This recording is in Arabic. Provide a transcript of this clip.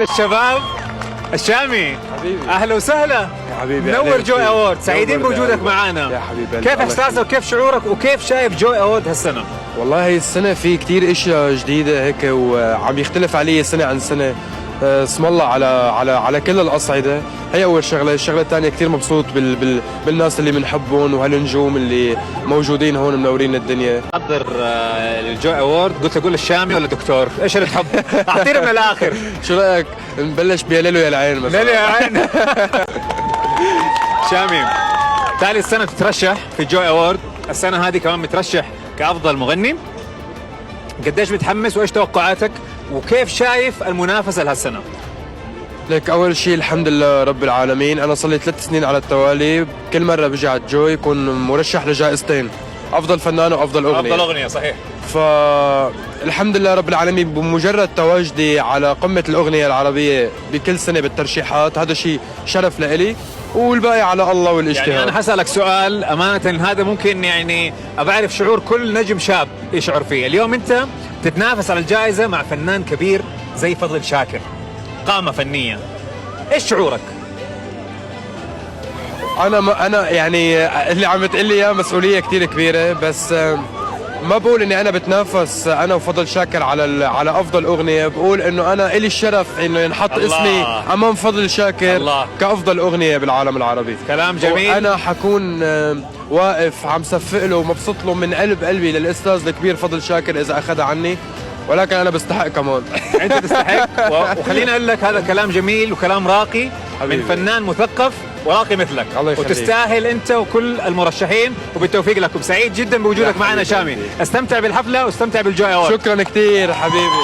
الشباب الشامي حبيبي اهلا وسهلا يا حبيبي. منور جوي اوورد، سعيدين نور بوجودك يا معنا. يا حبيبي كيف احساسك وكيف شعورك وكيف شايف جوي اوورد هالسنه؟ والله هي السنة في كتير اشياء جديدة هيك وعم يختلف علي سنة عن سنة. اسم الله على كل الأصعدة. هي أول شغلة. الشغلة الثانية كتير مبسوط بالناس اللي بنحبهم وهالنجوم اللي موجودين هون منورين الدنيا. حضر الجوي اوورد، قلت اقول الشامي ولا دكتور؟ ايش اللي تحب؟ اعطينا من الاخر. شو رأيك نبلش بيا ليلو يا العين مثلا؟ ليلو يا عين. شامي ثالث سنة تترشح في الجوي اوورد، السنة هذه كمان مترشح كأفضل مغني. قديش متحمس وايش توقعاتك وكيف شايف المنافسة لهالسنة؟ لك أول شيء الحمد لله رب العالمين. أنا صار لي 3 سنين على التوالي، كل مرة بجي على الجوي يكون مرشح لجائزتين، أفضل فنان وأفضل أغنية. أفضل أغنية صحيح. فالحمد لله رب العالمين بمجرد تواجدي على قمة الأغنية العربية بكل سنة بالترشيحات، هذا شيء شرف لإلي والباقي على الله والاجتهاد. يعني أنا حسألك سؤال أمانة، هذا ممكن يعني أبعرف شعور كل نجم شاب يشعر فيه. اليوم أنت تتنافس على الجائزة مع فنان كبير زي فضل شاكر، قامة فنية، إيش شعورك؟ أنا يعني اللي عم تقول لي إياه مسؤولية كتير كبيرة، بس ما بقول اني انا بتنافس انا وفضل شاكر على افضل اغنيه، بقول انه انا الي الشرف انه ينحط اسمي امام فضل شاكر كافضل اغنيه بالعالم العربي. كلام جميل. وانا حكون واقف عم صفق له ومبسوط له من قلب قلبي للاستاذ الكبير فضل شاكر اذا اخذها عني، ولكن انا بستحق كمان. انت تستحق. وخليني اقول لك هذا كلام جميل وكلام راقي من فنان مثقف وراقي مثلك، وتستاهل انت وكل المرشحين، وبالتوفيق لكم. سعيد جدا بوجودك معنا شامي، استمتع بالحفله واستمتع بالجوي اوورد. شكرا كثير حبيبي.